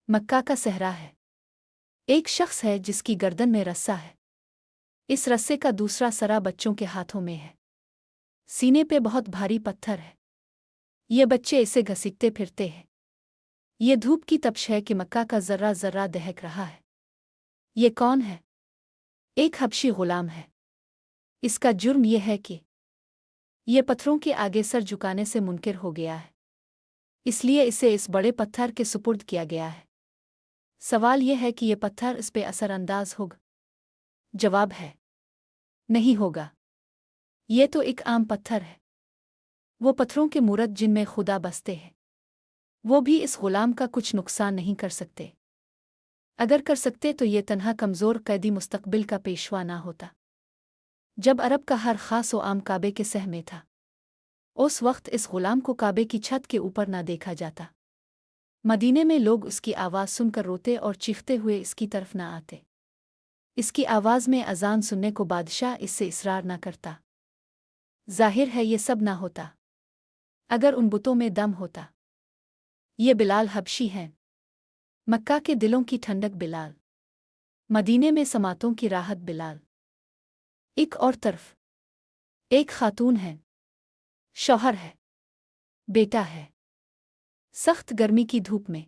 मक्का का सहरा है। एक शख्स है जिसकी गर्दन में रस्सा है। इस रस्से का दूसरा सरा बच्चों के हाथों में है। सीने पे बहुत भारी पत्थर है। ये बच्चे इसे घसीटते फिरते हैं। ये धूप की तपश है कि मक्का का जर्रा जर्रा दहक रहा है। ये कौन है? एक हबशी गुलाम है। इसका जुर्म यह है कि ये पत्थरों के आगे सर झुकाने से मुनकिर हो गया है, इसलिए इसे इस बड़े पत्थर के सुपुर्द किया गया है। सवाल यह है कि ये पत्थर इस पे असरअंदाज होगा? जवाब है, नहीं होगा। ये तो एक आम पत्थर है। वो पत्थरों के मूरत जिनमें खुदा बसते हैं, वो भी इस गुलाम का कुछ नुकसान नहीं कर सकते। अगर कर सकते तो ये तन्हा कमज़ोर कैदी मुस्तकबिल का पेशवा ना होता। जब अरब का हर खास व आम काबे के सह में था, उस वक्त इस गुलाम को काबे की छत के ऊपर ना देखा जाता। मदीने में लोग उसकी आवाज़ सुनकर रोते और चीखते हुए इसकी तरफ ना आते। इसकी आवाज़ में अजान सुनने को बादशाह इससे इसरार न करता। जाहिर है ये सब ना होता अगर उन बुतों में दम होता। ये बिलाल हबशी हैं, मक्का के दिलों की ठंडक बिलाल, मदीने में समातों की राहत बिलाल। एक और तरफ एक खातून है, शौहर है, बेटा है। सख्त गर्मी की धूप में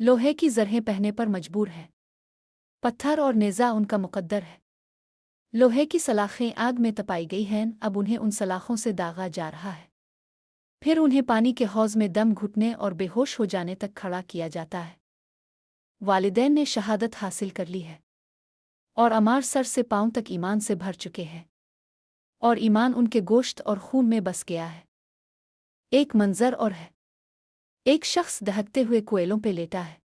लोहे की जरहें पहने पर मजबूर है। पत्थर और नेज़ा उनका मुकद्दर है। लोहे की सलाखें आग में तपाई गई हैं, अब उन्हें उन सलाखों से दागा जा रहा है। फिर उन्हें पानी के हौज़ में दम घुटने और बेहोश हो जाने तक खड़ा किया जाता है। वालिदैन ने शहादत हासिल कर ली है और अमार सर से पांव तक ईमान से भर चुके हैं और ईमान उनके गोश्त और खून में बस गया है। एक मंजर और है, एक शख्स दहकते हुए कोयलों पे लेटा है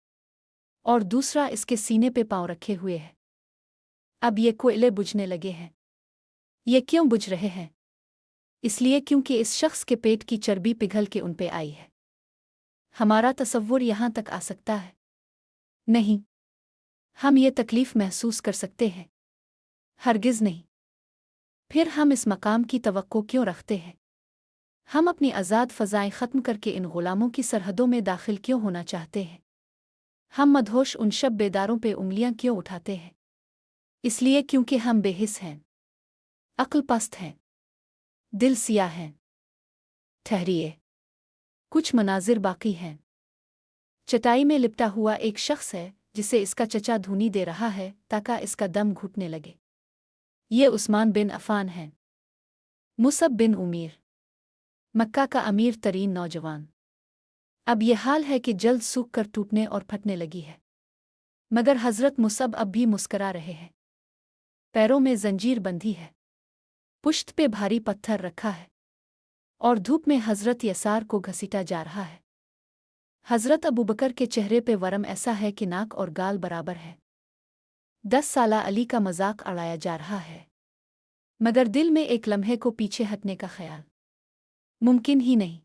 और दूसरा इसके सीने पे पांव रखे हुए है। अब ये कोयले बुझने लगे हैं। ये क्यों बुझ रहे हैं? इसलिए क्योंकि इस शख्स के पेट की चर्बी पिघल के उन पे आई है। हमारा तसव्वुर यहाँ तक आ सकता है? नहीं। हम ये तकलीफ महसूस कर सकते हैं? हरगिज़ नहीं। फिर हम इस मकाम की तवक्को क्यों रखते हैं? हम अपनी आज़ाद फ़ज़ाएँ ख़त्म करके इन ग़ुलामों की सरहदों में दाखिल क्यों होना चाहते हैं? हम मदहोश उन शब बेदारों पे उंगलियां क्यों उठाते हैं? इसलिए क्योंकि हम बेहिस हैं, अक्ल पस्त हैं, दिल सिया हैं। ठहरिए, कुछ मनाजिर बाकी हैं। चटाई में लिपटा हुआ एक शख्स है जिसे इसका चचा धूनी दे रहा है ताकि इसका दम घुटने लगे। ये उस्मान बिन अफ़ान हैं, मुसब बिन उमीर, मक्का का अमीर तरीन नौजवान। अब ये हाल है कि जल्द सूख कर टूटने और फटने लगी है, मगर हज़रत मुसब अब भी मुस्करा रहे हैं। पैरों में जंजीर बंधी है, पुश्त पे भारी पत्थर रखा है और धूप में हज़रत यसार को घसीटा जा रहा है। हज़रत अबू बकर के चेहरे पे वरम ऐसा है कि नाक और गाल बराबर है। 10 साला अली का मजाक उड़ाया जा रहा है, मगर दिल में एक लम्हे को पीछे हटने का ख्याल मुमकिन ही नहीं।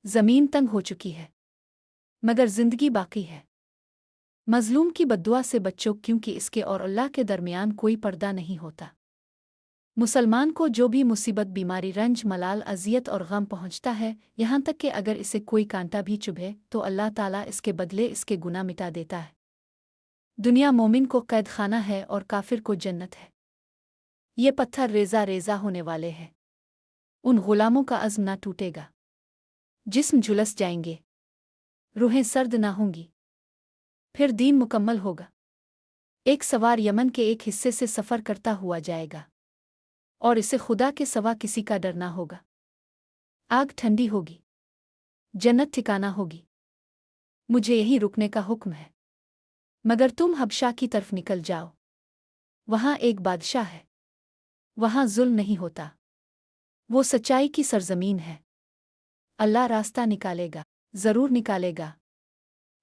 ज़मीन तंग हो चुकी है, मगर जिंदगी बाकी है। मजलूम की बद्दुआ से बच्चों, क्योंकि इसके और अल्लाह के दरमियान कोई पर्दा नहीं होता। मुसलमान को जो भी मुसीबत, बीमारी, रंज, मलाल, अजियत और गम पहुंचता है, यहाँ तक कि अगर इसे कोई कांटा भी चुभे तो अल्लाह ताला इसके बदले इसके गुनाह मिटा देता है। दुनिया मोमिन को कैद खाना है और काफिर को जन्नत है। ये पत्थर रेजा रेजा होने वाले हैं। उन गुलामों का अज़्म ना टूटेगा। जिस्म झुलस जाएंगे, रूहें सर्द ना होंगी। फिर दीन मुकम्मल होगा। एक सवार यमन के एक हिस्से से सफ़र करता हुआ जाएगा और इसे खुदा के सवा किसी का डर ना होगा। आग ठंडी होगी, जन्नत ठिकाना होगी। मुझे यहीं रुकने का हुक्म है, मगर तुम हबशा की तरफ निकल जाओ। वहाँ एक बादशाह है, वहाँ जुल्म नहीं होता। वो सच्चाई की सरजमीन है। अल्लाह रास्ता निकालेगा, ज़रूर निकालेगा।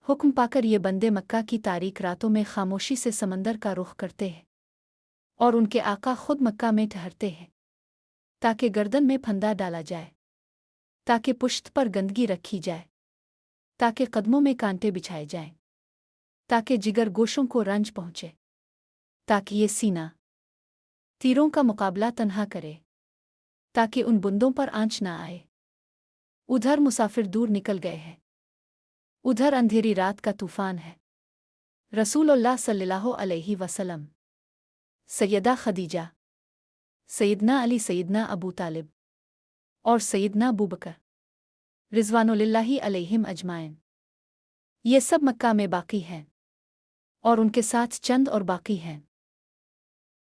हुक्म पाकर ये बंदे मक्का की तारीक रातों में खामोशी से समंदर का रुख करते हैं और उनके आका खुद मक्का में ठहरते हैं ताकि गर्दन में फंदा डाला जाए, ताकि पुश्त पर गंदगी रखी जाए, ताकि कदमों में कांटे बिछाए जाएं, ताकि जिगर गोशों को रंज पहुँचे, ताकि ये सीना तीरों का मुकाबला तन्हा करे, ताकि उन बुंदों पर आंच ना आए। उधर मुसाफिर दूर निकल गए हैं, उधर अंधेरी रात का तूफान है। रसूलुल्लाह सल्लल्लाहु अलैहि वसल्लम, सैयदा खदीजा, सैयदना अली, सैयदना अबू तालिब और सैयदना अबू बकर रिज़वानुल्लाहि अलैहिम अजमाइन, ये सब मक्का में बाकी हैं और उनके साथ चंद और बाकी हैं।